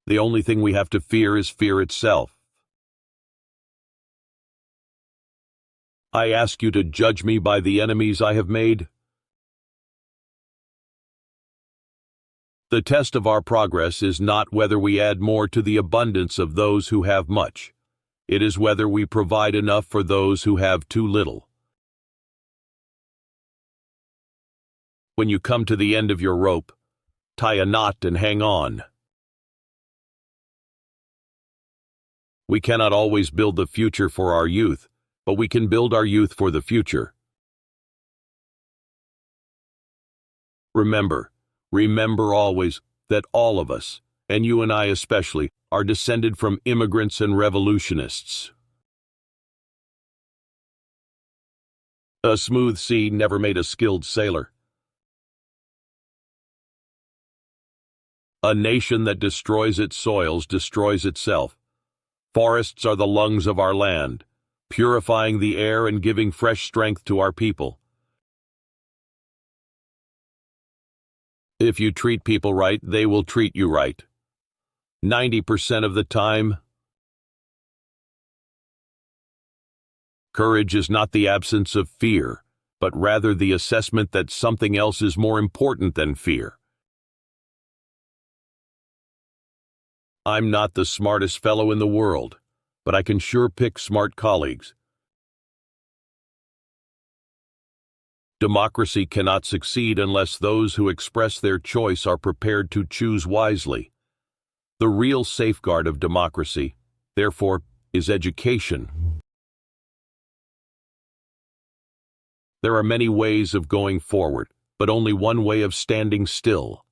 The only thing we have to fear is fear itself. I ask you to judge me by the enemies I have made. The test of our progress is not whether we add more to the abundance of those who have much. It is whether we provide enough for those who have too little. When you come to the end of your rope, tie a knot and hang on. We cannot always build the future for our youth, but we can build our youth for the future. Remember always that all of us, and you and I especially, are descended from immigrants and revolutionists. A smooth sea never made a skilled sailor. A nation that destroys its soils destroys itself. Forests are the lungs of our land, purifying the air and giving fresh strength to our people. If you treat people right, they will treat you right. 90% of the time. Courage is not the absence of fear, but rather the assessment that something else is more important than fear. I'm not the smartest fellow in the world, but I can sure pick smart colleagues. Democracy cannot succeed unless those who express their choice are prepared to choose wisely. The real safeguard of democracy, therefore, is education. There are many ways of going forward, but only one way of standing still.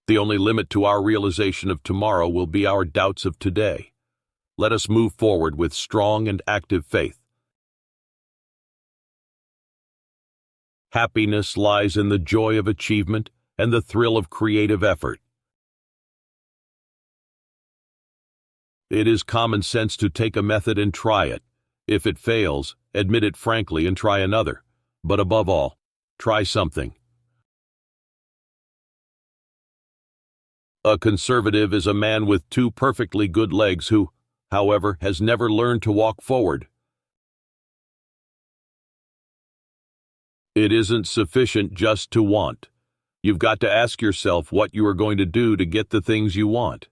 The only limit to our realization of tomorrow will be our doubts of today. Let us move forward with strong and active faith. Happiness lies in the joy of achievement and the thrill of creative effort. It is common sense to take a method and try it. If it fails, admit it frankly and try another. But above all, try something. A conservative is a man with two perfectly good legs who, however, has never learned to walk forward. It isn't sufficient just to want. You've got to ask yourself what you are going to do to get the things you want.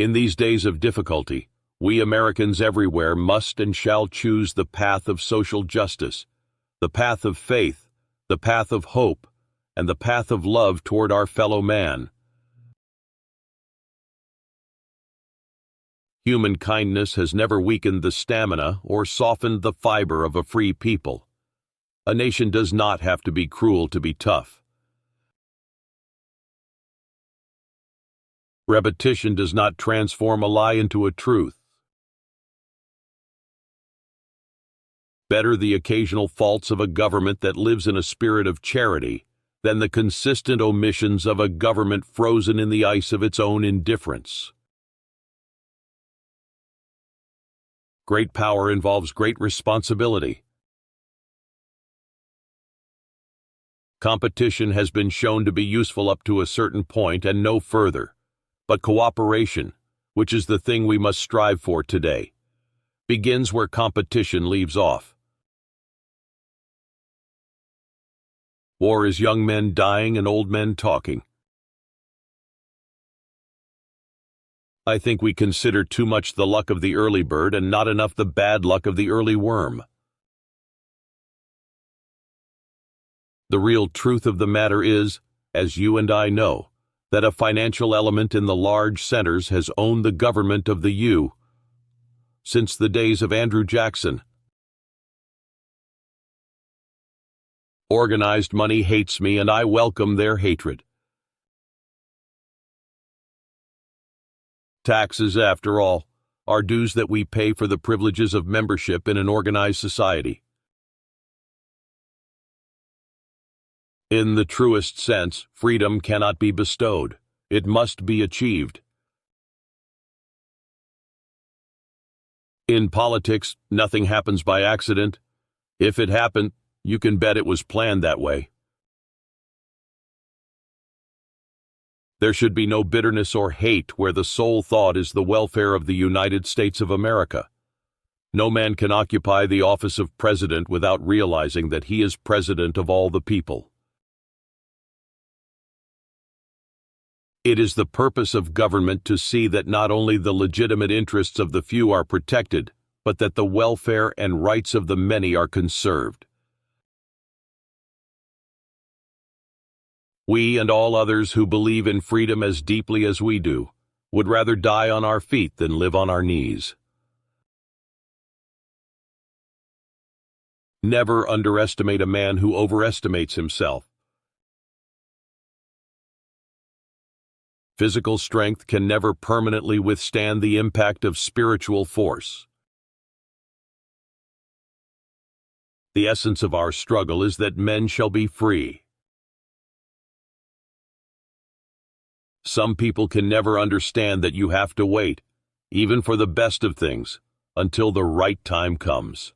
In these days of difficulty, we Americans everywhere must and shall choose the path of social justice, the path of faith, the path of hope, and the path of love toward our fellow man. Human kindness has never weakened the stamina or softened the fiber of a free people. A nation does not have to be cruel to be tough. Repetition does not transform a lie into a truth. Better the occasional faults of a government that lives in a spirit of charity than the consistent omissions of a government frozen in the ice of its own indifference. Great power involves great responsibility. Competition has been shown to be useful up to a certain point and no further. But cooperation, which is the thing we must strive for today, begins where competition leaves off. War is young men dying and old men talking. I think we consider too much the luck of the early bird and not enough the bad luck of the early worm. The real truth of the matter is, as you and I know, that a financial element in the large centers has owned the government of the U since the days of Andrew Jackson. Organized money hates me, and I welcome their hatred. Taxes, after all, are dues that we pay for the privileges of membership in an organized society. In the truest sense, freedom cannot be bestowed. It must be achieved. In politics, nothing happens by accident. If it happened, you can bet it was planned that way. There should be no bitterness or hate where the sole thought is the welfare of the United States of America. No man can occupy the office of president without realizing that he is president of all the people. It is the purpose of government to see that not only the legitimate interests of the few are protected, but that the welfare and rights of the many are conserved. We and all others who believe in freedom as deeply as we do would rather die on our feet than live on our knees. Never underestimate a man who overestimates himself. Physical strength can never permanently withstand the impact of spiritual force. The essence of our struggle is that men shall be free. Some people can never understand that you have to wait, even for the best of things, until the right time comes.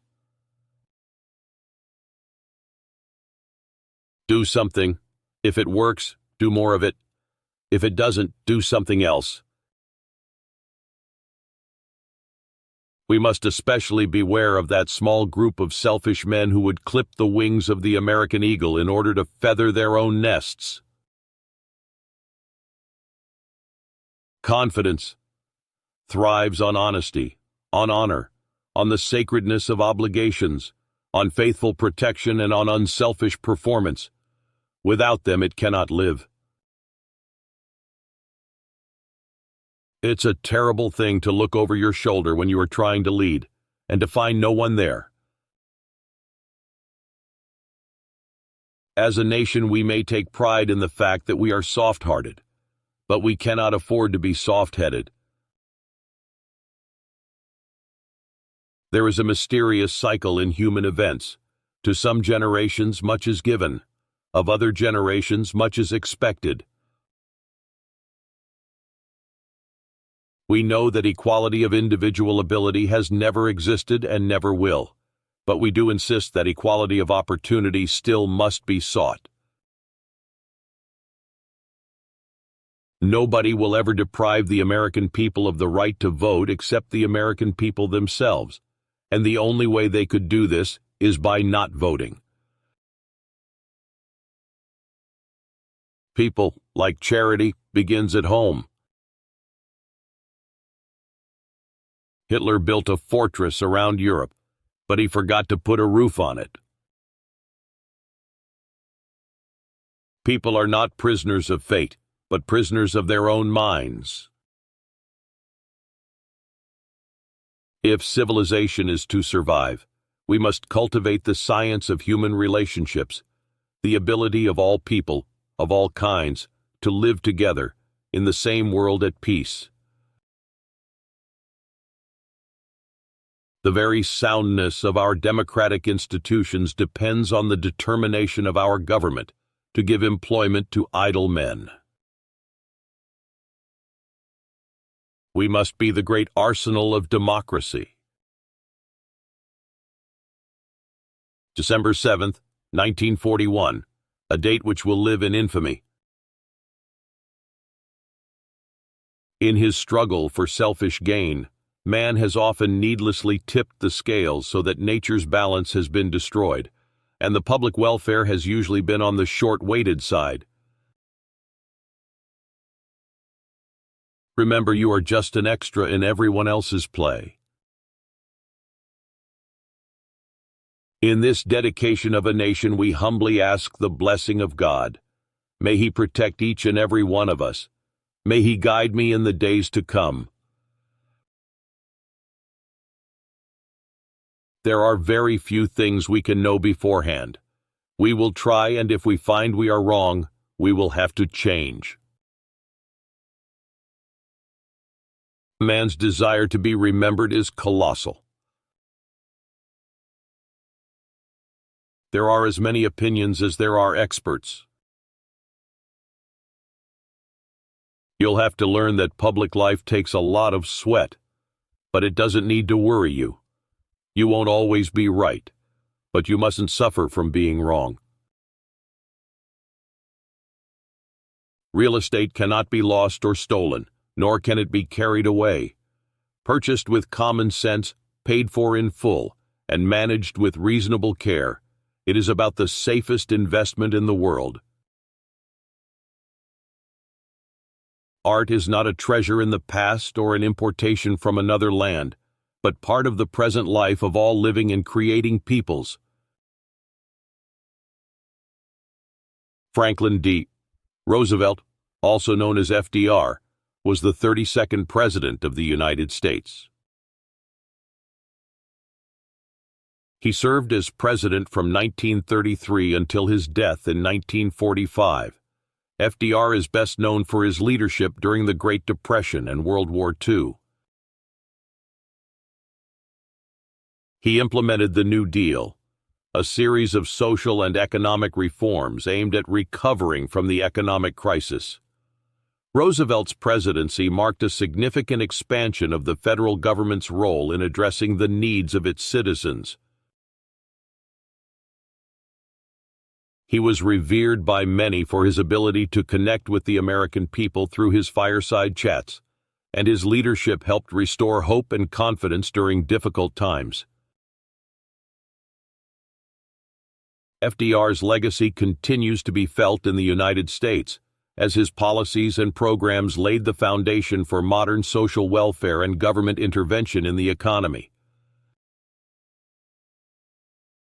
Do something. If it works, do more of it. If it doesn't, do something else. We must especially beware of that small group of selfish men who would clip the wings of the American eagle in order to feather their own nests. Confidence thrives on honesty, on honor, on the sacredness of obligations, on faithful protection, and on unselfish performance. Without them, it cannot live. It's a terrible thing to look over your shoulder when you are trying to lead, and to find no one there. As a nation, we may take pride in the fact that we are soft-hearted, but we cannot afford to be soft-headed. There is a mysterious cycle in human events. To some generations, much is given. Of other generations, much is expected. We know that equality of individual ability has never existed and never will, but we do insist that equality of opportunity still must be sought. Nobody will ever deprive the American people of the right to vote except the American people themselves, and the only way they could do this is by not voting. People, like charity, begins at home. Hitler built a fortress around Europe, but he forgot to put a roof on it. People are not prisoners of fate, but prisoners of their own minds. If civilization is to survive, we must cultivate the science of human relationships, the ability of all people, of all kinds, to live together in the same world at peace. The very soundness of our democratic institutions depends on the determination of our government to give employment to idle men. We must be the great arsenal of democracy. December 7th, 1941, a date which will live in infamy. In his struggle for selfish gain, man has often needlessly tipped the scales so that nature's balance has been destroyed, and the public welfare has usually been on the short-weighted side. Remember, you are just an extra in everyone else's play. In this dedication of a nation, we humbly ask the blessing of God. May He protect each and every one of us. May He guide me in the days to come. There are very few things we can know beforehand. We will try, and if we find we are wrong, we will have to change. Man's desire to be remembered is colossal. There are as many opinions as there are experts. You'll have to learn that public life takes a lot of sweat, but it doesn't need to worry you. You won't always be right, but you mustn't suffer from being wrong. Real estate cannot be lost or stolen, nor can it be carried away. Purchased with common sense, paid for in full, and managed with reasonable care, it is about the safest investment in the world. Art is not a treasure in the past or an importation from another land, but part of the present life of all living and creating peoples. Franklin D. Roosevelt, also known as FDR, was the 32nd President of the United States. He served as president from 1933 until his death in 1945. FDR is best known for his leadership during the Great Depression and World War II. He implemented the New Deal, a series of social and economic reforms aimed at recovering from the economic crisis. Roosevelt's presidency marked a significant expansion of the federal government's role in addressing the needs of its citizens. He was revered by many for his ability to connect with the American people through his fireside chats, and his leadership helped restore hope and confidence during difficult times. FDR's legacy continues to be felt in the United States, as his policies and programs laid the foundation for modern social welfare and government intervention in the economy.